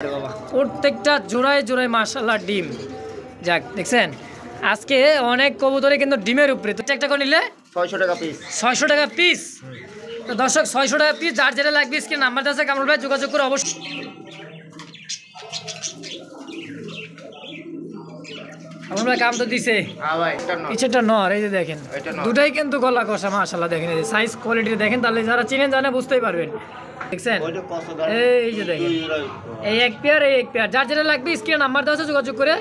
প্রত্যেকটা জোড়ায় জোড়ায় মাশাআল্লাহ ডিম। যাক দেখছেন আজকে অনেক কবুতরে কিন্তু ডিমের উপরে। তো একটা করে নিলে 600 টাকা পিস। 600 টাকা পিস। তো দর্শক 600 টাকা পিস, যার যেটা লাগবে স্ক্রিন নাম্বার আছে কামরুল ভাই যোগাযোগ করে অবশ্যই। কামরুল ভাই কাম তো দিছে। হ্যাঁ ভাই, এটা নর। পিছেরটা নর, এই যে দেখেন দুটাই কিন্তু গলা কষা মাশাআল্লাহ। দেখেন এই সাইজ কোয়ালিটি দেখেন, তাহলে যারা চিনেন জানে বুঝতেই পারবেন। দেখছেন এই যে দেখেন এই এক পেয়ার এই এক পেয়ার, যার যেটা লাগবে স্ক্রিনে নাম্বার দেওয়া আছে যোগাযোগ করে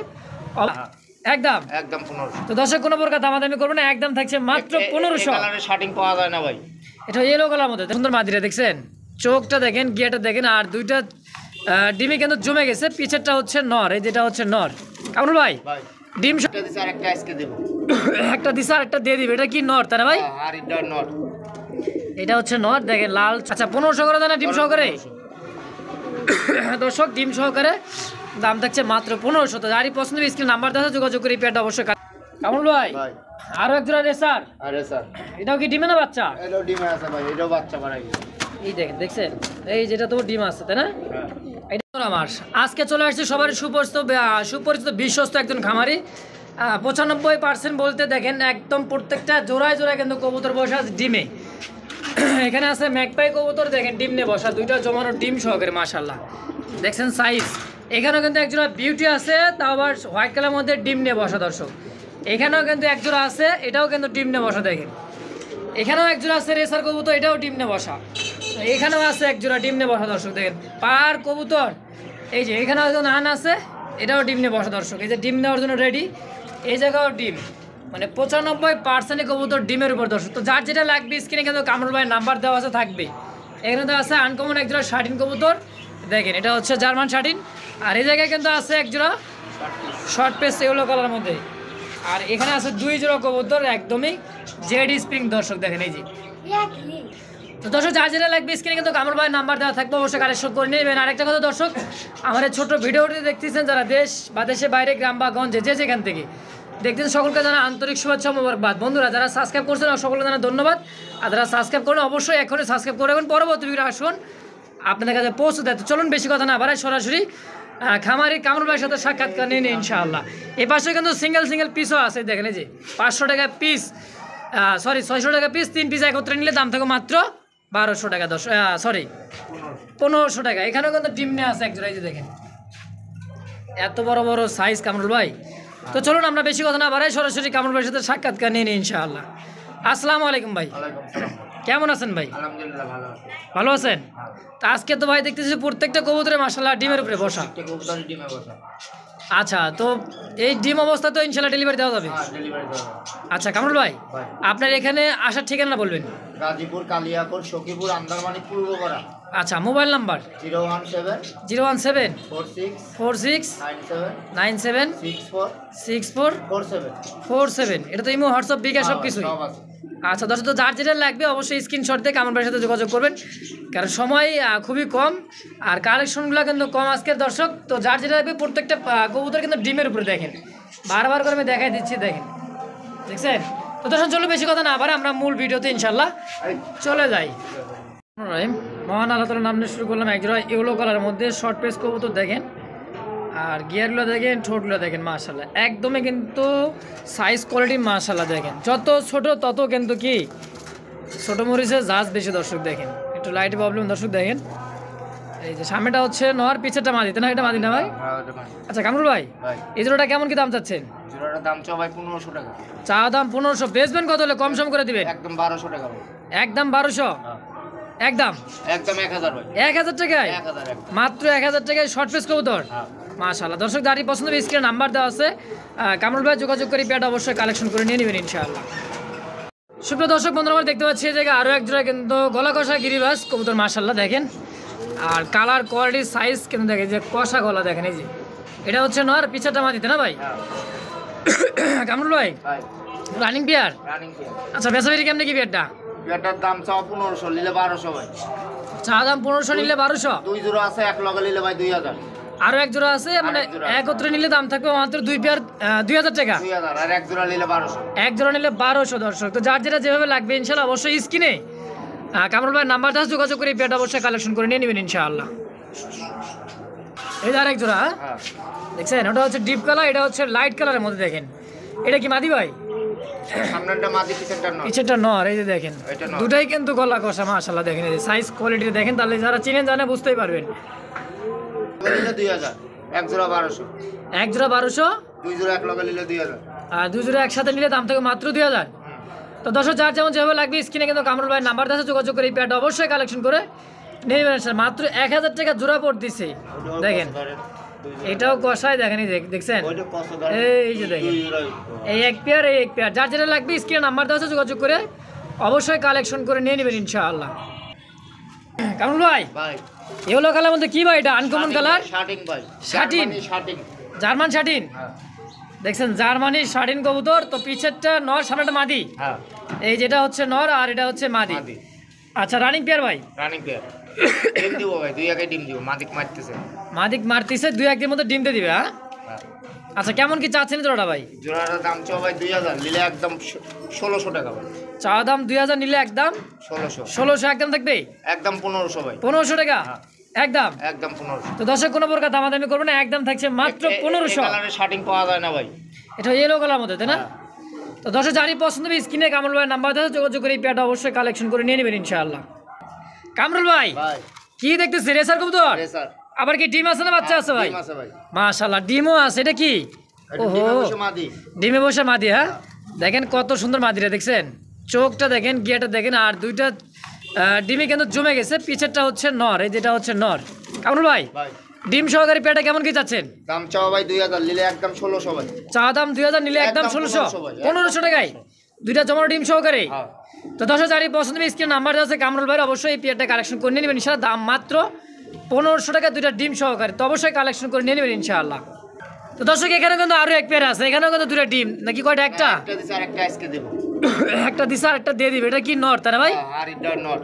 একদম 1500। তো দর্শক কোনো প্রকার দামাদামি করবে না, একদম থাকছে মাত্র 1500। কালারের শার্টিং পাওয়া যায় না ভাই। এটা ইয়েলো কালার মধ্যে সুন্দর মাদিরা দেখছেন, চোখটা দেখেন, গিয়াটা দেখেন, আর দুইটা ডিমে কিন্তু জমে গেছে। পিছেরটা হচ্ছে নর, এই যেটা হচ্ছে নর। কামরুল ভাই ডিম একটা দিছে আর একটা আজকে দেব। একটা দিছে আর একটা দিয়ে দিবে। এটা কি নর তাই না ভাই? আর এটা নর। এটা হচ্ছে নর দেখেন লাল। আচ্ছা 1500 করে দেন না ডিম সহকারে? দর্শক ডিম সহকারে দাম থাকছে মাত্র 1500। তো যারই পছন্দ স্ক্রিন নাম্বার দেওয়া যোগাযোগ করে এই পেয়ারটা অবশ্যই। কামরুল ভাই আরো এক জোড়া রেসার। আরে স্যার এটাও কি ডিমে না বাচ্চা? এটাও ডিমে আছে ভাই, এটাও বাচ্চা বাড়াই গেছে। এই দেখেন দেখছেন এই যেটা তো ডিম আছে তাই না? এটা আমার আজকে চলে আসছে সবার সুপরিচিত বিশ্বস্ত একজন খামারি। 95% বলতে দেখেন একদম প্রত্যেকটা জোড়ায় জোড়ায় কিন্তু কবুতর বসা ডিমে। এখানে আছে ম্যাকপাই কবুতর দেখেন ডিম নিয়ে বসা, দুইটা জমানো ডিম সহকারে মাশাআল্লাহ দেখছেন সাইজ। এখানেও কিন্তু এক জোড়া বিউটি আছে, তাও আবার হোয়াইট কালার মধ্যে ডিম নিয়ে বসা। দর্শক এখানেও কিন্তু এক জোড়া আছে, এটাও কিন্তু ডিম নিয়ে বসা। দেখেন এখানেও এক জোড়া আছে রেসার কবুতর, এটাও ডিম নিয়ে বসা। এখানেও আছে এক জোড়া ডিম নিয়ে বসা। দর্শক দেখেন পার কবুতর, এই যে এখানেও একজন আন আছে, এটাও ডিম নিয়ে বসা। দর্শক এই যে ডিম নেওয়ার জন্য রেডি, এই জায়গাও ডিম, মানে 95% কবুতর ডিমের উপর। দর্শক তো যার যেটা লাগবে স্ক্রিনে কিন্তু কামরুল ভাইয়ের নাম্বার দেওয়া আছে থাকবে। এখানে তো আছে আনকমন এক জোড়া শার্টিন কবুতর, দেখেন এটা হচ্ছে জার্মান শার্টিন। আর এই জায়গায় কিন্তু আছে এক জোড়া শর্ট পেস ইয়েলো কালার মধ্যে। আর এখানে আছে দুই জোড়া কবুতর একদমই জেড স্প্রিং। দর্শক দেখেন এই যে। তো দর্শক যার যেটা লাগবে স্ক্রিনে কিন্তু কামরুল ভাইয়ের নাম্বার দেওয়া থাকবে, অবশ্যই কালেকশন করে নেবেন। আরেকটা কথা দর্শক, আমাদের ছোট ভিডিওটি দেখতেছেন যারা দেশ বা দেশের বাইরে গ্রাম বা গঞ্জে যে যেখান থেকে দেখতেছেন সকলকে জানা আন্তরিক শুভেচ্ছা মোবারকবাদ। বন্ধুরা যারা সাবস্ক্রাইব করছেন সকলকে জানা ধন্যবাদ। আর যারা সাবস্ক্রাইব করেন অবশ্যই এখনই সাবস্ক্রাইব করে রাখবেন, পরবর্তী ভিডিও আসুন আপনাদের কাছে পৌঁছে দেয়। তো চলুন বেশি কথা না বাড়াই সরাসরি খামারি কামরুল ভাইয়ের সাথে সাক্ষাৎকার নিয়ে নিই ইনশাআল্লাহ। এ পাশে কিন্তু সিঙ্গেল পিসও আছে দেখেন এই যে 500 টাকা পিস, সরি 600 টাকা পিস। 3 পিস একত্রে নিলে দাম থাকে মাত্র 1200 টাকা। 1500 টাকা। এখানেও কিন্তু ডিম নিয়ে আছে এক জোড়া, এই যে দেখেন এত বড় বড় সাইজ কামরুল ভাই। তো চলুন আমরা বেশি কথা না বাড়াই সরাসরি কামরুল ভাইয়ের সাথে সাক্ষাৎকার নিয়ে নিই ইনশাআল্লাহ। আসসালামু আলাইকুম ভাই, কেমন আছেন ভাই? আলহামদুলিল্লাহ ভালো আছি। ভালো আছেন? তা আজকে তো ভাই দেখতেছি প্রত্যেকটা কবুতরে মাশাআল্লাহ ডিমের উপরে বসা। কবুতর ডিমে বসা। আচ্ছা তো এই ডিম অবস্থা তো ইনশাআল্লাহ ডেলিভারি দেওয়া যাবে? হ্যাঁ ডেলিভারি দেওয়া হবে। আচ্ছা কামরুল ভাই আপনার এখানে আসার ঠিকানা বলবেন। গাজীপুর, কালিয়াকৈর, সখীপুর, আন্দারমানিক, পূর্বপাড়া। আচ্ছা মোবাইল নাম্বার 017 46 46 97 64 64 47। এটা তো ইমো হোয়াটসঅ্যাপ বিকাশ সব কিছুই। আচ্ছা দর্শক তো যার যেটা লাগবে অবশ্যই স্ক্রিনশট দিয়ে কামরুল ভাইয়ের সাথে যোগাযোগ করবেন, কারণ সময় খুবই কম আর কালেকশনগুলো কিন্তু কম আজকের। দর্শক তো যার যেটা লাগবে প্রত্যেকটা কবুতর কিন্তু ডিমের উপরে দেখেন, বারবার করে আমি দেখাই দিচ্ছি দেখেন দেখছেন। তো দর্শক চলো বেশি কথা না আবার আমরা মূল ভিডিওতে ইনশাল্লাহ চলে যাই। মহান আল্লাহ তাআলার নাম নিয়ে শুরু করলাম। একজোড়া ইয়েলো কালারের মধ্যে শর্ট পেস কবুতর দেখেন, আর গিয়ারগুলো দেখেন, ঠোঁটগুলো দেখেন মাশাআল্লাহ একদমই কিন্তু সাইজ কোয়ালিটি মাশাআল্লাহ দেখেন। যত ছোট তত কিন্তু কি ছোটো মরিচের জাজ বেশি। দর্শক দেখেন একটু লাইট প্রবলেম। দর্শক দেখেন এই যে সামনেটা হচ্ছে নর, পিছেরটা মাদি তাই না? এটা মাদি না ভাই? আচ্ছা কামরুল ভাই এই জোড়াটা কেমন কি দাম চাচ্ছেন? জোড়াটার দাম চাও ভাই 1500 টাকা। চা দাম 1500, বেচবেন কত হলে কম সম করে দিবেন? একদম 1200 টাকা ভাই। একদম 1200? একদম 1000 ভাই। 1000 টাকায়? 1000 মাত্র 1000 টাকায় শর্ট পেস কবুতর মাশাআল্লাহ। দর্শক যারই পছন্দ হবে স্ক্রিনে নাম্বার দেওয়া আছে, কামরুল ভাই যোগাযোগ করে পেয়ারটা অবশ্যই কালেকশন করে নিয়ে নেবেন ইনশাআল্লাহ। সুপ্রিয় দর্শক বন্ধুরা আমরা দেখতে পাচ্ছি এই জায়গায় আরও এক জোড়া কিন্তু গলা কষা গিরিবাস কবুতর মাশাআল্লাহ দেখেন। আর কালার কোয়ালিটি সাইজ কিন্তু দেখেন যে কষা গলা দেখেন এই যে। এটা হচ্ছে নর, পিছাটা মাটিতে না ভাই? কামরুল ভাই রানিং পেয়ার? আচ্ছা বেচাবেরি কেমনি কি পেয়ারটা? পেয়ারটার দাম চাও 1500, নিলে 1200 ভাই। চা দাম 1500, নিলে 1200? দুই জোড়া আছে, এক লগে নিলে ভাই 2000। আরো এক জোড়া আছে, মানে একত্রে নিলে দাম থাকবে মাত্র 2 পেয়ার 2000 টাকা। 2000 আর এক জোড়া নিলে 1200। এক জোড়া নিলে 1200। দর্শক তো যার যেটা যেভাবে লাগবে ইনশাআল্লাহ অবশ্যই স্ক্রিনে কামরুল ভাইয়ের নাম্বারটা যোগাযোগ করে এই পেয়ারটা অবশ্যই কালেকশন করে নিয়ে নেবেন ইনশাআল্লাহ। এই যে আরেক জোড়া, হ্যাঁ দেখছেন ওটা হচ্ছে ডিপ কালার, এটা হচ্ছে লাইট কালারের মধ্যে। দেখেন এটা কি মাদি ভাই? সামনেরটা মাদি, পিছনেরটা নর। পিছেরটা নর। এই যে দেখেন এটা নর। দুটাই কিন্তু গলা কষা মাশাআল্লাহ। দেখেন এই যে সাইজ কোয়ালিটি দেখেন, তাহলে যারা চিনেন জানে বুঝতেই পারবেন। নিলে 2000, এক জোড়া 1200, এক জোড়া 1200, দুই জোড়া এক লগে নিলে 2000। আর দুই জোড়া একসাথে নিলে দাম থাকে মাত্র 2000। তো দর্শক যার যেমন যেভাবে লাগবে স্ক্রিনে কিন্তু কামরুল ভাই নাম্বার আছে, যোগাযোগ করে এই পেয়ারটা অবশ্যই কালেকশন করে নিয়ে নেবেন স্যার। মাত্র 1000 টাকা জোড়া পড় দিছে। দেখেন এটাও কষায়, দেখেন এই দেখছেন, এই যে দেখেন এই এক পেয়ার, এই এক পেয়ার। যার যেটা লাগবে স্ক্রিনে নাম্বার দেওয়া আছে, যোগাযোগ করে অবশ্যই কালেকশন করে নিয়ে নেবেন ইনশাআল্লাহ। কামরুল ভাই ভাই ইয়েলো কালার মধ্যে কি ভাই? এটা আনকমন কালার, শার্টিং ভাই, শার্টিং, শার্টিং, জার্মান শার্টিন। হ্যাঁ দেখছেন জার্মানি শার্টিন কবুতর। তো পিছেরটা নর, সামনেটা মাদি। হ্যাঁ এই যেটা হচ্ছে নর আর এটা হচ্ছে মাদি। মাদি। আচ্ছা রানিং পেয়ার ভাই? Running pair. ডিম দিব ভাই, দুই আগে ডিম দিব, মাদিক মারতেছে। মাদিক মারতিছে, দুই একদিনের মধ্যে ডিম দিয়ে দিবে। হ্যাঁ হ্যাঁ আচ্ছা কেমন কি চাচ্ছেন জোড়াটা ভাই? জোড়াটার দাম চাও ভাই 2000, নিলে একদম 1600 টাকা ভাই। চা দাম 2000, নিলে একদম 1600, 1600 একদম থাকবে। একদম 1500 ভাই, 1500 টাকা হ্যাঁ। একদম। একদম 1500। তো দর্শক কোনো প্রকার দামাদামি করবে না, একদম থাকছে মাত্র 1500। কালারের শার্টিং পাওয়া যায় না ভাই। এটা ইয়েলো কালার মধ্যে, তাই না? হ্যাঁ। তো দর্শক যারই পছন্দ হবে স্ক্রিনে কামরুল ভাই নাম্বার দেওয়া আছে, যোগাযোগ করে এই পেয়ারটা অবশ্যই কালেকশন করে নিয়ে নেবেন ইনশাআল্লাহ। কামরুল ভাই ভাই কি দেখতেছি? রেসার কবুতর? রেসার। আবার কি ডিম আছে না বাচ্চা আছে ভাই? ডিম আছে ভাই। মাশাআল্লাহ ডিমও আছে। এটা কি? এটা ওহো ডিমে বসে মাদি। ডিমে বসে মাদি। হ্যাঁ দেখেন কত সুন্দর মাদিরা, দেখছেন চোখটা দেখেন, গিয়াটা দেখেন, আর দুইটা ডিমে কিন্তু জমে গেছে। পিছেরটা হচ্ছে নর, এই যেটা হচ্ছে নর। কামরুল ভাই ভাই ডিম সহকারী পেয়ারটা কেমন কি চাচ্ছেন? দাম চাও ভাই 2000, নিলে একদম 1600 ভাই। চা দাম 2000, নিলে একদম একদম 1600, 1500 ভাই। 1500 টাকায় দুইটা জমানো ডিম সহকারে। হ্যাঁ তো দর্শক যারই পছন্দ হবে স্ক্রিনে নাম্বার দেওয়া আছে, কামরুল ভাই অবশ্যই এই পেয়ারটা কালেকশন করে নিয়ে নেবেন ইনশাআল্লাহ। দাম মাত্র 1500 টাকা দুইটা ডিম সহকারে। তো অবশ্যই কালেকশন করে নিয়ে নেবেন ইনশাআল্লাহ। তো দর্শক এখানে কিন্তু আরো এক পেয়ার আছে, এখানেও কিন্তু দুইটা ডিম নাকি কয়টা? একটা একটা দিছে আর একটা আজকে দেব। একটা দিছে আর একটা দিয়ে দিবে। এটা কি নর তারা ভাই? আর এটা নট।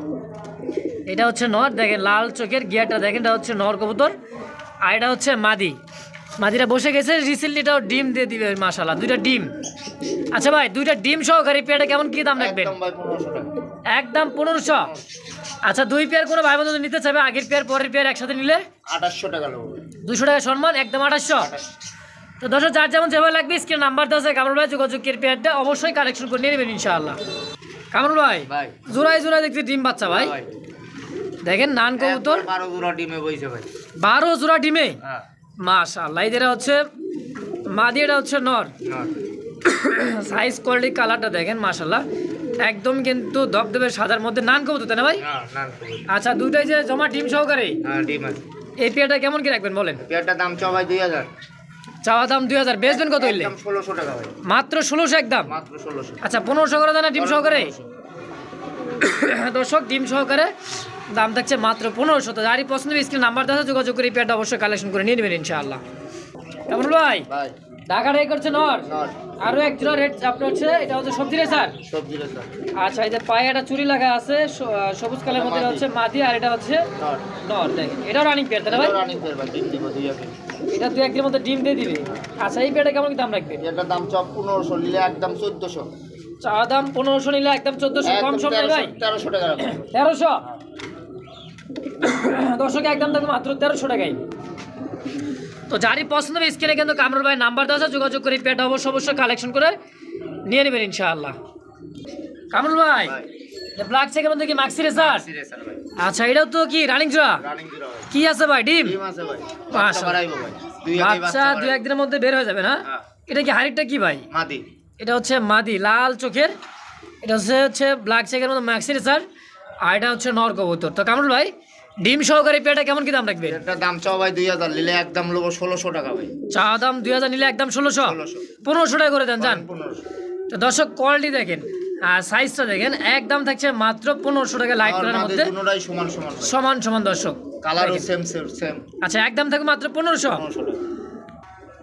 এটা হচ্ছে নর, দেখেন লাল চোখের গিয়ারটা দেখেন, এটা হচ্ছে নর কবুতর। আর এটা হচ্ছে মাদি। মাদিরা বসে গেছে রিসেন্টলি, এটাও ডিম দিয়ে দিবে মাশাআল্লাহ, দুইটা ডিম। আচ্ছা ভাই দুইটা ডিম সহকারে পেয়ারটা কেমন কি দাম রাখবেন? একদম ভাই 1500 টাকা। একদম 1500। আচ্ছা দুই পেয়ার কোনো ভাই বন্ধু নিতে চাইবে, আগের পেয়ার পরের পেয়ার একসাথে নিলে 2800 টাকা লাগবে। 200 টাকা সম্মান, একদম 2800। তো দর্শক যার যেমন যেভাবে লাগবে স্ক্রিনে নাম্বার দেওয়া আছে, কামরুল ভাই যোগাযোগের পেয়ারটা অবশ্যই কালেকশন করে নিয়ে নেবেন ইনশাআল্লাহ। কামরুল ভাই ভাই জোড়ায় জোড়ায় দেখছি ডিম বাচ্চা ভাই। ভাই দেখেন নান কবুতর 12 জোড়া ডিমে বইছে ভাই। 12 জোড়া ডিমে হ্যাঁ মাশাআল্লাহ। এদের হচ্ছে মাদি, এটা হচ্ছে নর। নট। সাইজ কোয়ালিটি কালারটা দেখেন মাশাআল্লাহ, একদম কিন্তু দবদবে সাদার মধ্যে নান কবুতর, তাই না ভাই? না না কবুতর। আচ্ছা দুইটাই যে জমা ডিম সহকারে, হ্যাঁ ডিম আছে। এই পেয়ারটা কেমন কি রাখবেন বলেন? পেয়ারটার দাম চাও ভাই 2000, চাওয়া দাম 2000, বেচবেন কত হইলে? একদম 1600 টাকা ভাই। মাত্র 1600 একদম। মাত্র 1600। আচ্ছা 1500 করে দেন না ডিম সহকারে? দর্শক ডিম সহকারে দাম থাকছে মাত্র 1500। তো যারই পছন্দ স্ক্রিনে নাম্বার দেওয়া আছে, যোগাযোগ করে এই পেয়ারটা অবশ্যই কালেকশন করে নিয়ে নেবেন ইনশাআল্লাহ। কেমন ভাই ভাই ঢাকা রেট করছে নর, নট। আরো এক জোড়া রেট আপনার হচ্ছে, এটা হচ্ছে সবজি রে স্যার। সবজি রেসার। আচ্ছা এই যে পায়ে একটা চুরি লাগা আছে সবুজ কালার মধ্যে, এটা হচ্ছে মাদি আর এটা হচ্ছে নট। নর। দেখেন এটাও রানিং পেয়ার, তাই না ভাই? রানিং পেয়ার ভাই, ডিম দিব দুই আগে। এটা দু একদিনের মধ্যে ডিম দিয়ে দিবে। আচ্ছা এই পেয়ারটা কেমন কি দাম রাখবেন? পেয়ারটার দাম চাও 1500, নিলে একদম 1400। চা দাম 1500, নিলে একদম 1400, কম সম নেই ভাই? 1300 টাকা রাখো। 1300। দর্শক একদম দেখো মাত্র 1300 টাকায়। তো যারই পছন্দ হবে স্ক্রিনে কিন্তু কামরুল ভাই নাম্বার দেওয়া আছে, যোগাযোগ করে পেয়ারটা অবশ্যই কালেকশন করে নিয়ে নেবেন ইনশাআল্লাহ। কামরুল ভাই ভাই ব্ল্যাক চেকের মধ্যে কি মাক্সি রেসার? রেসার ভাই। আচ্ছা এটাও তো কি রানিং জোড়া? রানিং জোড়া ভাই। কি আছে ভাই? ডিম ডিম আছে ভাই। মাশাআল্লাহ। বাচ্চা বাড়াইবো ভাই। দুই আগে বাচ্চা দু একদিনের মধ্যে বের হয়ে যাবে না? হ্যাঁ। এটা কি হাড়িটা কি ভাই? মাদি। এটা হচ্ছে মাদি লাল চোখের, এটা হচ্ছে ব্ল্যাক চেকের মধ্যে মাক্সি রেসার, আর এটা হচ্ছে নর কবুতর। তো কামরুল ভাই ডিম সহকারে পেয়ারটা কেমন কি দাম রাখবে? পেয়ারটার দাম চাও ভাই 2000, নিলে একদম লোবো 1600 টাকা ভাই। চা দাম 2000, নিলে একদম 1600, 1500 টাকা করে দেন যান। 1500। তো দর্শক কোয়ালিটি দেখেন আর সাইজটা দেখেন, একদম থাকছে মাত্র 1500 টাকা লাইট কালারের মাদি মধ্যে, দুটোটাই সমান সমান ভাই। সমান সমান দর্শক। কালারও সেম সেম সেম। আচ্ছা একদম থাকবে মাত্র 1500। 1500 টাকা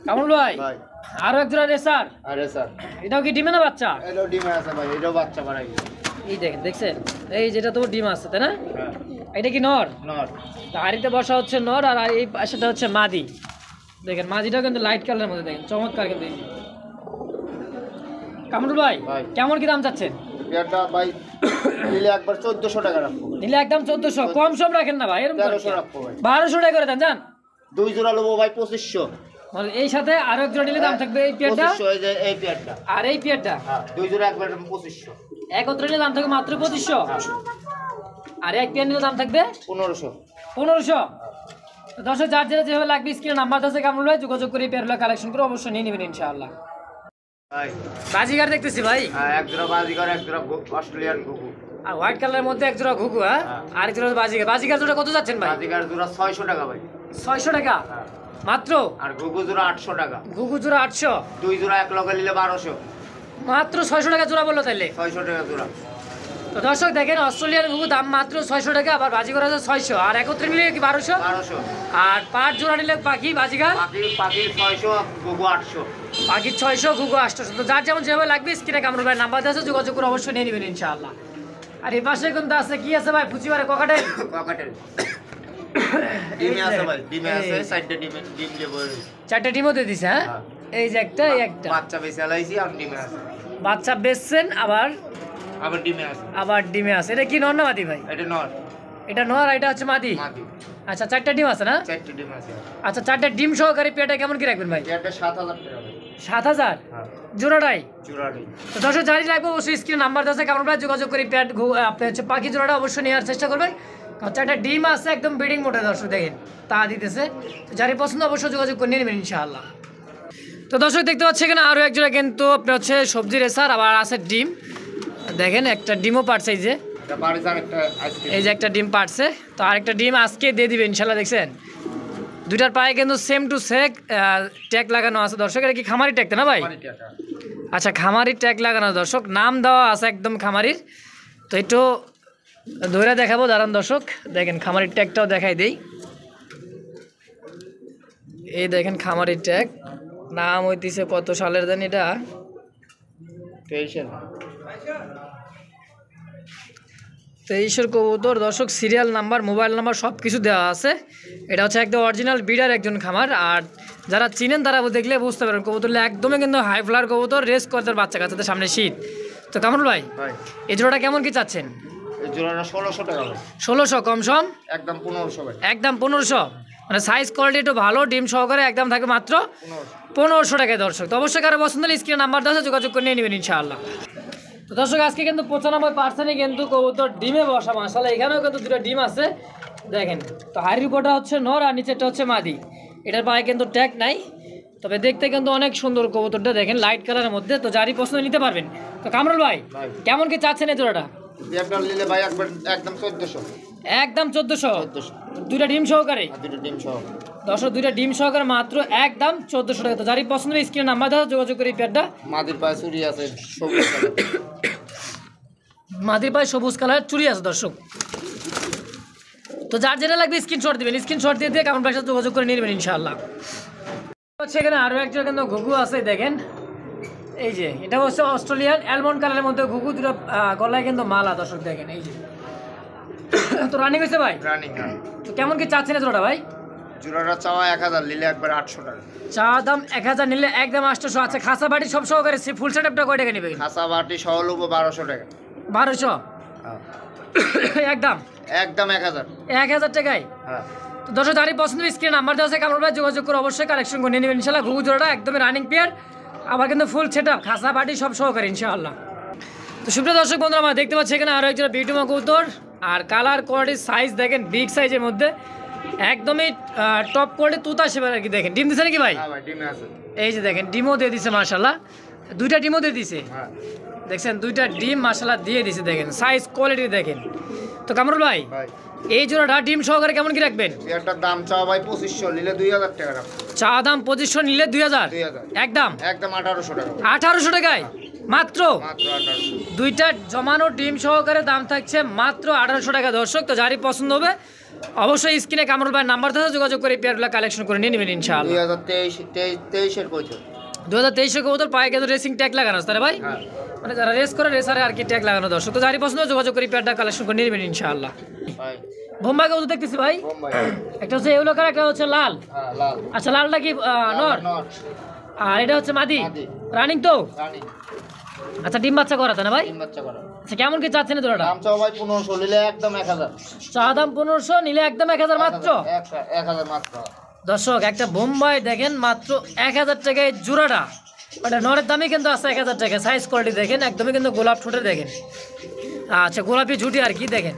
কামরুল ভাই ভাই। আরো এক জোড়া রেসার, আরে স্যার এটাও কি ডিমে না বাচ্চা? এটাও ডিমে আছে ভাই, এটাও বাচ্চা বাড়াইবো। এই দেখেন দেখছেন, এই যেটা তো ডিম আছে তাই না? হ্যাঁ এটা কি নর? নট। হাড়িতে বসা হচ্ছে নর, আর এই পাশেটা হচ্ছে মাদি। দেখেন মাদিটাও কিন্তু লাইট কালারের মধ্যে, দেখেন চমৎকার কিন্তু। কামরুল ভাই ভাই। কেমন কি দাম চাচ্ছেন? পেয়ারটা ভাই নিলে একবার 1400 টাকা রাখবো ভাই। নিলে একদম 1400, কম সম রাখেন না ভাই, এরকম 1300 রাখবো ভাই। 1200 টাকা করে দেন যান। দুই জোড়া নেবো ভাই 2500। মানে এই সাথে আরো এক জোড়া নিলে দাম থাকবে এই পেয়ারটা 2500 এই যে এই পেয়ারটা। আর এই পেয়ারটা হ্যাঁ দুই জোড়া একবার 2500। একত্রে নিলে দাম থাকবে মাত্র 2500। আর এক পেয়ার নিলে দাম থাকবে 1500। 1500। তো দর্শক যার যেভাবে লাগবে স্ক্রিনে নাম্বার আছে কামরুল ভাই যোগাযোগ করে এই পেয়ারগুলো কালেকশন করে অবশ্যই নিয়ে নেবেন ইনশাআল্লাহ। ভাই বাজিগার দেখতেছি ভাই, এক জোড়া বাজিগার, এক জোড়া অস্ট্রেলিয়ান ঘুঘু। আর হোয়াইট কালারের মধ্যে এক জোড়া ঘুঘু, হ্যাঁ আর এক জোড়া বাজিগার। বাজিগার জোড়া কত যাচ্ছেন ভাই? বাজিগার জোড়া 600 টাকা ভাই। 600 টাকা মাত্র। আর ঘুঘু জোড়া 800 টাকা। ঘুঘু জোড়া 800। দুই জোড়া এক লগে নিলে 1200। মাত্র 600 টাকা জোড়া বললো তাইলে? 600 টাকা জোড়া। তো দর্শক দেখেন অস্ট্রেলিয়ান ঘুঘু দাম মাত্র 600 টাকা, আবার বাজিগার আছে 600, আর একত্রে নিলে কি 1200। 1200। আর পাঁচ জোড়া নিলে পাখি বাজিগার পাখি 600, ঘুঘু 800। পাখি 600, ঘুঘু 800। তো যার যেমন যেভাবে লাগবে স্ক্রিনে কামরুল ভাই নাম্বার আছে যোগাযোগ করে অবশ্যই নিয়ে নেবেন ইনশাআল্লাহ। আর এই পাশে কিন্তু আছে কি আছে ভাই? ফুচিবারে ককাটেল। ককাটেল ডিমে আছে ভাই, ডিমে আছে, সাইডে ডিম দিয়ে বই। 4টা ডিমও দিয়ে দিছে, হ্যাঁ এই যে একটা এই একটা। বাচ্চা বেশি আলাইছি আর ডিমে আছে। বাচ্চা বেচছেন আবার ডিমে আছে। আবার ডিমে আছে। এটা কি নর না মাদি ভাই? এটা নর। এটা নর, এটা হচ্ছে মাদি। মাদি। আচ্ছা 4টা ডিম আছে না? 4টা ডিম আছে। আচ্ছা 4টা ডিম সহকারে পেয়ারটা কেমন কি রাখবেন ভাই? এটা 7000 টাকা ভাই। 7000 হ্যাঁ জোড়াটাই? জোড়াটাই। তো দর্শক জানি লাগবে অবশ্যই স্ক্রিনে নাম্বার আছে কামরুল ভাই যোগাযোগ করে পেয়ার আপনি হচ্ছে পাখি জোড়াটা অবশ্যই নেওয়ার চেষ্টা করবেন। কারণ 4টা ডিম আছে একদম ব্রিডিং মোডে দর্শক দেখেন তা দিতেছে। তো যারই পছন্দ অবশ্যই যোগাযোগ করে নিয়ে নেবেন ইনশাআল্লাহ। তো দর্শক দেখতে পাচ্ছি এখানে আরও এক জোড়া কিন্তু আপনার হচ্ছে সবজি রেসার, আবার আছে ডিম। দেখেন একটা ডিমও পারছে, এই যে এটা বাড়ি যান একটা আইসক্রিম। এই যে একটা ডিম পারছে। তো আরেকটা ডিম আজকে দিয়ে দিবে ইনশাআল্লাহ। দেখছেন দুইটার পায়ে কিন্তু সেম টু সেক ট্যাগ লাগানো আছে দর্শক। এটা কি খামারি ট্যাগ না ভাই? আচ্ছা খামারি ট্যাগ লাগানো দর্শক, নাম দেওয়া আছে একদম খামারির। তো একটু ধরে দেখাবো দাঁড়ান দর্শক, দেখেন খামারির ট্যাগটাও দেখাই দেই। এই দেখেন খামারির ট্যাগ, নাম হইতেছে কত সালের জানি এটা 23-এর কবুতর দর্শক। সিরিয়াল নাম্বার, মোবাইল নাম্বার সব কিছু দেওয়া আছে। এটা হচ্ছে একদম অরিজিনাল বিডার একজন খামার। আর যারা চিনেন তারা দেখলে বুঝতে পারবেন কবুতর একদমই কিন্তু হাই ফ্লার কবুতর, রেস করতে বাচ্চা কাচ্চাদের সামনে শীত। তো কামরুল ভাই এই জোড়াটা কেমন কি চাচ্ছেন? এই জোড়াটা 1600 টাকা ভাই। 1600 কম সম? একদম 1500 ভাই। একদম 1500। মানে সাইজ কোয়ালিটি একটু ভালো, ডিম সহকারে একদম থাকবে মাত্র 1500 টাকায় দর্শক। তো অবশ্যই কারো পছন্দ হলে স্ক্রিনে নাম্বার দেওয়া আছে যোগাযোগ করে নিয়ে নেবেন ইনশাআল্লাহ। তো দর্শক আজকে কিন্তু 95% কিন্তু কবুতর ডিমে বসা মাশাআল্লাহ। এখানেও কিন্তু দুটো ডিম আছে দেখেন। তো হাড়ির উপরটা হচ্ছে নর আর নিচেরটা হচ্ছে মাদি। এটার পায়ে কিন্তু ট্যাগ নাই, তবে দেখতে কিন্তু অনেক সুন্দর কবুতরটা দেখেন লাইট কালারের মধ্যে। তো যারই পছন্দ নিতে পারবেন। তো কামরুল ভাই কেমন কি চাচ্ছেন এই জোড়াটা? পেয়ারটা নিলে ভাই একবার একদম 1400। একদম 1400 দুইটা ডিম সহকারে? দুটো ডিম সহ দর্শক দুইটা ডিম সহকারে মাত্র একদম 1400 টাকা। তো যারই পছন্দ স্ক্রিনে নাম্বার দেওয়া যোগাযোগ করে এই পেয়ারটা। মাদির পায়ে চুড়ি আছে সবুজ কালার। মাদির পায়ে সবুজ কালার চুড়ি আছে দর্শক। তো যার যেটা লাগবে স্ক্রিনশট দিবেন, স্ক্রিনশট দিয়ে দিয়ে কামরুল ভাইয়ের সাথে যোগাযোগ করে নিয়ে নেবেন ইনশাআল্লাহ। হচ্ছে এখানে আরও একটা কিন্তু ঘুঘু আছে দেখেন। এই যে এটা হচ্ছে অস্ট্রেলিয়ান অ্যালমন্ড কালারের মধ্যে ঘুঘু, দুটো গলায় কিন্তু মালা দর্শক দেখেন এই যে। তো রানিং হয়েছে ভাই? রানিং। তো কেমন কি চাচ্ছেন জোড়াটা ভাই? জোড়াটা চাওয়া 1000, নিলে একবার 800 টাকা। চা দাম 1000, নিলে একদম 800। আচ্ছা খাসা বাটি সব সহকারে ফুল সেটআপটা কয় টাকা নেবে? খাসা বাটি সহ লব 1200 টাকা। 1200 একদম? একদম 1000। 1000 টাকায়? হ্যাঁ। তো দর্শক যারই পছন্দ স্ক্রিনে নাম্বার দেওয়া আছে কামরুল ভাই যোগাযোগ করে অবশ্যই কালেকশন করে নিয়ে নেবেন ইনশাআল্লাহ। ঘুঘু জোড়াটা একদমই রানিং পেয়ার, আবার কিন্তু ফুল সেটআপ খাসা বাটি সব সহকারে ইনশাআল্লাহ। তো সুপ্রিয় দর্শক বন্ধুরা আমরা দেখতে পাচ্ছি এখানে আরও একজন বিউটিমা কবুতর। আর কালার কোয়ালিটি সাইজ দেখেন বিগ সাইজের মধ্যে, একদমই টপ কোয়ালিটি তুতা সেবার আর কি। দেখেন ডিম দিছে নাকি ভাই? হ্যাঁ ভাই ডিমে আছে। এই যে দেখেন ডিমও দিয়ে দিছে মাশাআল্লাহ, দুইটা ডিমও দিয়ে দিছে। হ্যাঁ দেখছেন দুইটা ডিম মাশাআল্লাহ দিয়ে দিছে, দেখেন সাইজ কোয়ালিটি দেখেন। তো কামরুল ভাই এই জোড়াটা ডিম সহকারে কেমন কি রাখবেন? এটার দাম চাওয়া ভাই 2500, নিলে 2000 টাকা রাখো। চা দাম 2500, নিলে 2000। একদম? একদম 1800 টাকা। 1800 টাকায় মাত্র? মাত্র 1800। দুইটা জমানো ডিম সহকারে দাম থাকছে মাত্র 1800 টাকা দর্শক। তো যারই পছন্দ হবে অবশ্যই স্ক্রিনে কামরুল ভাইয়ের নাম্বার থেকে যোগাযোগ করে পেয়ারগুলো কালেকশন করে নিয়ে নেবেন ইনশাআল্লাহ। 2023-এর কইতো 2023 কবুতর পায়ে কিন্তু রেসিং ট্যাগ লাগানো আছে তাহলে ভাই? হ্যাঁ। মানে যারা রেস করে রেসারে আর কি ট্যাগ লাগানো দর্শক। তো যারই পছন্দ যোগাযোগ করে পেয়ারটা কালেকশন করে নিয়ে নেবেন ইনশাআল্লাহ। ভাই বোম্বাই কবুতর দেখতেছি ভাই, বোম্বাই। একটা হচ্ছে ইয়েলো কালার, একটা হচ্ছে লাল। হ্যাঁ লাল। আচ্ছা লালটা কি নর? নর। আর এটা হচ্ছে মাদি? মাদি। রানিং তো? রানিং। আচ্ছা ডিম বাচ্চা করাতে না ভাই? ডিম বাচ্চা করা। আচ্ছা কেমন কি চাচ্ছেন জোড়াটা? দাম চাও ভাই 1500, নিলে একদম 1000। চা দাম 1500, নিলে একদম 1000 মাত্র? 1000 মাত্র। দর্শক একটা বোম্বাই দেখেন মাত্র 1000 টাকায় জোড়াটা, মানে নরের দামই কিন্তু আছে 1000 টাকা। সাইজ কোয়ালিটি দেখেন একদমই কিন্তু গোলাপ ঠোঁটে দেখেন, আচ্ছা গোলাপি ঝুটি আর কি দেখেন।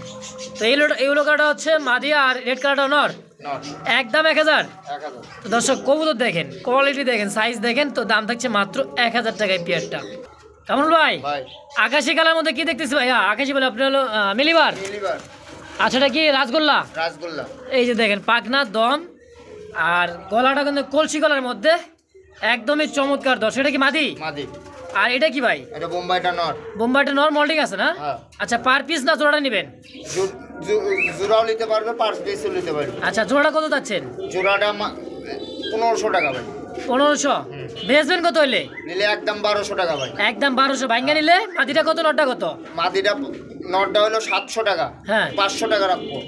তো এই লোকাটা হচ্ছে মাদি আর রেড কালারটা নর, একদম 1000। তো দর্শক কবুতর দেখেন, কোয়ালিটি দেখেন, সাইজ দেখেন, তো দাম থাকছে মাত্র 1000 টাকায় পেয়ারটা। কেমন ভাই? আকাশি কালার মধ্যে কি দেখতেছি ভাই? আকাশি বলে আপনি হলো মিলিবার। আচ্ছা এটা কি রাসগোল্লা? রাসগোল্লা। এই যে দেখেন পাকনা দম আর গলাটা কিন্তু কলসি গলার মধ্যে একদমই চমৎকার। দর্শক এটা কি মাদি? মাদি। আর এটা কি ভাই? এটা বোম্বাইটা নর। বোম্বাইটা নর মোল্ডিং আছে না? আচ্ছা পার পিস না জোড়াটা নেবেন? জোড়াও নিতে পারবে, পার পিসও নিতে পারবে। আচ্ছা জোড়াটা কত যাচ্ছেন? জোড়াটা 1500 টাকা ভাই। 1500? বেচবেন কত হইলে? নিলে একদম 1200 টাকা ভাই। একদম 1200 ভাঙ্গা নিলে? মাদিটা কত নরটা কত? মাদিটা নরটা হলো 700 টাকা, হ্যাঁ 500 টাকা রাখবো।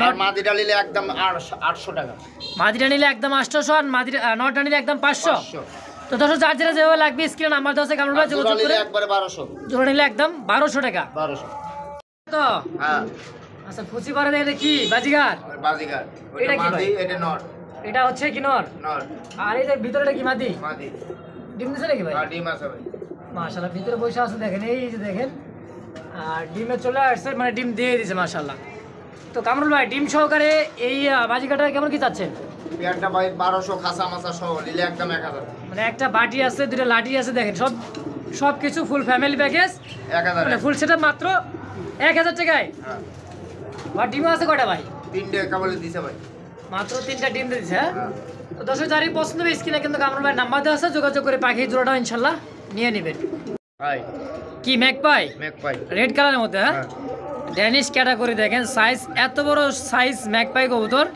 আর মাদিটা নিলে একদম 800 টাকা। মাদিটা নিলে একদম 800 আর মাদিটা নরটা নিলে একদম 500। তো দর্শক যার যেটা যেভাবে লাগবে স্ক্রিনে নাম্বার দেওয়া আছে, কামরুল ভাই যোগাযোগ করে। একবারে 1200। জোড়া নিলে একদম 1200 টাকা। 1200 তো হ্যাঁ। আচ্ছা ফুচি পারে এটা কি বাজিগার? বাজিগার। এটা ওটা কি মাদি, ভাই? এটা নর। এটা হচ্ছে কি নর? নর। আর এই যে ভিতরেটা কি মাদি? মাদি। ডিম দিছে নাকি ভাই? আর ডিম আছে ভাই। মাশাআল্লাহ ভিতরে বসে আছে দেখেন, এই যে দেখেন। আর ডিমে চলে আসছে, মানে ডিম দিয়ে দিয়েছে মাশাআল্লাহ। তো কামরুল ভাই ডিম সহকারে এই বাজিকাটা কেমন কি চাচ্ছেন? পেয়ারটা ভাই 1200 খাসা মাছা সহ নিলে একদম 1000। মানে একটা বাটি আছে, দুটো লাঠি আছে, দেখেন সব কিছু ফুল ফ্যামিলি প্যাকেজ 1000, মানে ফুল সেটআপ মাত্র 1000 টাকায়। হ্যাঁ। আর ডিম আছে কয়টা ভাই? 3টে কেবল দিছে ভাই। মাত্র 3টা ডিম দিয়েছে। হ্যাঁ হ্যাঁ। তো দর্শক যারই পছন্দ হবে স্ক্রিনে কিন্তু কামরুল ভাই নাম্বার দেওয়া আছে, যোগাযোগ করে পাখি জোড়াটা ইনশাল্লাহ নিয়ে নেবেন। ভাই কি ম্যাকপাই? ম্যাকপাই রেড কালারের মধ্যে। হ্যাঁ ড্যানিশ ক্যাটাগরি দেখেন, সাইজ এত বড় সাইজ ম্যাকপাই কবুতর,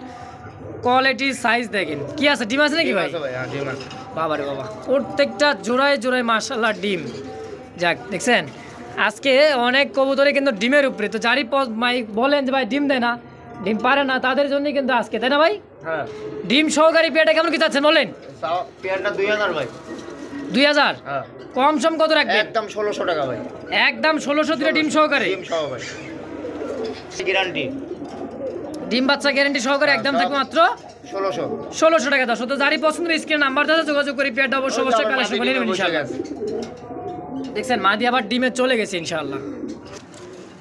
কোয়ালিটি সাইজ দেখেন। কি আছে ডিম আছে নাকি ভাই? আছে ভাই, হ্যাঁ ডিম আছে। বাবা রে বাবা, প্রত্যেকটা জোড়ায় জোড়ায় মাশাআল্লাহ ডিম। যাক দেখছেন আজকে অনেক কবুতরে কিন্তু ডিমের উপরে। তো যারই ভাই বলেন যে ভাই ডিম দেয় না, ডিম পারে না, তাদের জন্য কিন্তু আজকে, তাই না ভাই? হ্যাঁ। ডিম সহকারী পেয়ারটা কেমন কি চাচ্ছেন বলেন? পেয়ারটা 2000 ভাই। 2000? হ্যাঁ। কম সম কত রাখবেন? একদম 1600 টাকা ভাই। একদম 1600 দিলে ডিম সহকারে? ডিম সহ ভাই, গ্যারান্টি। ডিম বাচ্চা গ্যারান্টি সহকারে একদম থাকবে মাত্র 1600 টাকা। দশ তো যারই পছন্দ স্ক্রিনে নাম্বার দেওয়া, যোগাযোগ করে পেয়ারটা অবশ্যই কালেকশন করে নেবেন ইনশাআল্লাহ। দেখছেন মাদি আবার ডিমে চলে গেছে ইনশাআল্লাহ।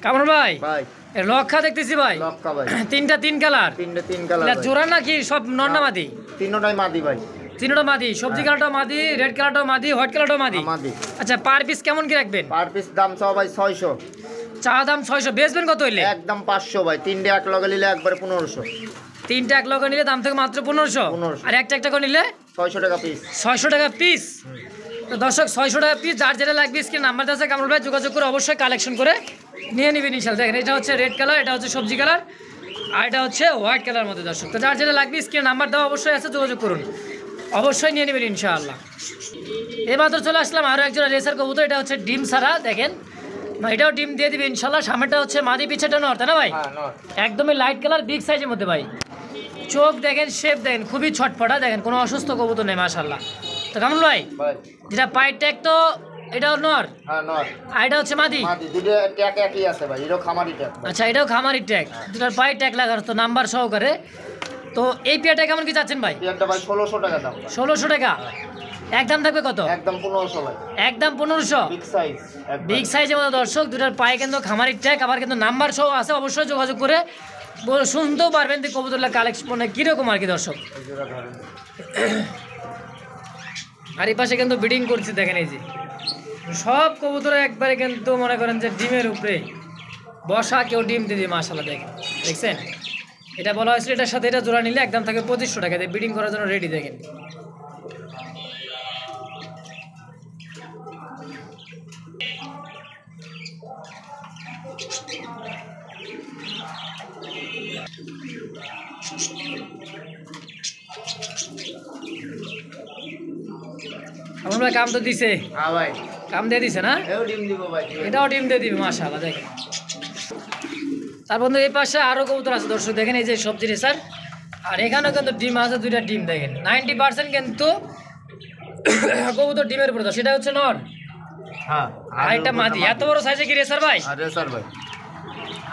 কামরুল ভাই ভাই এর লক্ষা দেখতেছি ভাই, লক্কা ভাই। তিনটা তিন কালার। তিন কালার ভাই। জোড়া নাকি সব নন্না মাদি? তিনটাই মাদি ভাই। তিনটা মাদি, সবজি কালারটাও মাদি, রেড কালারটাও মাদি, হোয়াইট কালারটাও মাদি। মাদি। আচ্ছা পার পিস কেমন কি রাখবেন? পার পিস দাম চাও ভাই 600। চা দাম 600, বেচবেন কত হইলে? একদম 500 ভাই। তিনটে এক লগে নিলে একবারে 1500। তিনটা এক লগে নিলে দাম থেকে মাত্র 1500, আর একটা একটা করে নিলে 600 টাকা পিস। 600 টাকা পিস। তো দর্শক 600 টাকা পিস, যার যেটা লাগবে স্ক্রিনে নাম্বার আছে, কামরুল ভাই যোগাযোগ করে অবশ্যই কালেকশন করে নিয়ে নেবেন ইনশাআল্লাহ। দেখেন এটা হচ্ছে রেড কালার, এটা হচ্ছে সবজি কালার, আর এটা হচ্ছে হোয়াইট কালার মধ্যে। দর্শক তো যার যেটা লাগবে স্ক্রিনে নাম্বার দেওয়া অবশ্যই আছে, যোগাযোগ করুন, অবশ্যই নিয়ে নেবেন ইনশাআল্লাহ। এমাত্র চলে আসলাম আরও একজন রেসার কবুতর, এটা হচ্ছে ডিম সারা দেখেন, এটাও ডিম দিয়ে দিবে ইনশাআল্লাহ। সামনেটা হচ্ছে মাদি, পিছেটা নর, তাই না ভাই? একদমই লাইট কালার, বিগ সাইজের মধ্যে ভাই। চোখ দেখেন, শেপ দেখেন, খুবই ছটফটা দেখেন, কোনো অসুস্থ কবুতর নেই মাশাআল্লাহ। তো কামরুল ভাই যেটা পায়ের ট্যাগ তো এটাও নর, হ্যাঁ নর, আর এটা হচ্ছে মাদি। মাদি দুটো ট্যাগ একই আছে ভাই, এটাও খামারি ট্যাগ। আচ্ছা এটাও খামারি ট্যাগ, দুটার পায়ের ট্যাগ লাগানো তো নাম্বার সহকারে। তো এই পেয়ারটা কেমন কি চাচ্ছেন ভাই? পেয়ারটা ভাই 1600 টাকা দাম। 1600 টাকা। একদম থাকবে কত? একদম 1500 ভাই। একদম 1500। বিগ সাইজ, বিগ সাইজের মতো দর্শক, দুটার পায়ে কিন্তু খামারি ট্যাগ, আবার কিন্তু নাম্বার সহ আছে, অবশ্যই যোগাযোগ করে শুনতেও পারবেন যে কবুতরলা কালেকশন মানে কীরকম আর কি দর্শক। আর এই পাশে কিন্তু ব্রিডিং করছে দেখেন, এই যে সব কবুতর একবারে কিন্তু মনে করেন যে ডিমের উপরে বসা, কেউ ডিম দিয়ে দিয়ে মাশাআল্লাহ দেখেন, দেখছেন? এটা বলা হয়েছিল এটার সাথে এটা জোড়া নিলে একদম থাকে 2500 টাকা দিয়ে ব্রিডিং করার জন্য রেডি দেখেন। আমার ভাই কাম তো দিছে, হ্যাঁ ভাই কাম দিয়ে দিছে না? এও ডিম দিব ভাই, এটাও ডিম দিয়ে দিবে মাশাআল্লাহ দেখেন। তার বন্ধু এই পাশে আরো কবুতর আছে দর্শক দেখেন, এই যে সবজি রেসার, আর এখানেও কিন্তু ডিম আছে, দুইটা ডিম দেখেন। 90% কিন্তু কবুতর ডিমের উপরে, সেটা হচ্ছে নর, হ্যাঁ আর এটা মাদি। এত বড় সাইজে কি রেসার ভাই? আরে স্যার ভাই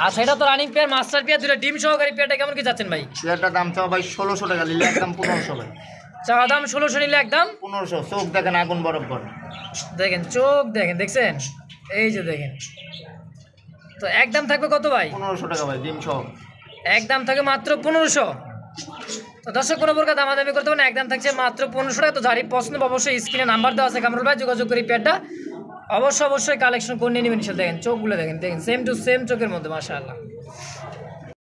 আচ্ছা এটা তো রানিং পেয়ার মাস্টার পেয়ার দুটো ডিম সহকারী পেয়ারটা কেমন কি যাচ্ছেন ভাই? পেয়ারটার দাম চাও ভাই 1600 টাকা, নিলে একদম 1500 ভাই। চাওয়া দাম 1600, নিলে একদম 1500। চোখ দেখেন আগুন বরাবর, দেখেন চোখ দেখেন, দেখছেন এই যে দেখেন। তো একদম থাকবে কত ভাই? 1500 টাকা ভাই, ডিম সহ। একদম থাকে মাত্র 1500। তো দর্শক কোনো প্রকার দামাদামি করতে পারেন, একদম থাকছে মাত্র 1500 টাকা। তো যারই পছন্দ অবশ্যই স্ক্রিনে নাম্বার দেওয়া আছে কামরুল ভাই, যোগাযোগ করি পেয়ারটা অবশ্যই কালেকশন করে নিয়ে নেবেন। দেখেন চোখগুলো দেখেন, দেখেন সেম টু সেম চোখের মধ্যে, মাশাআল্লাহ।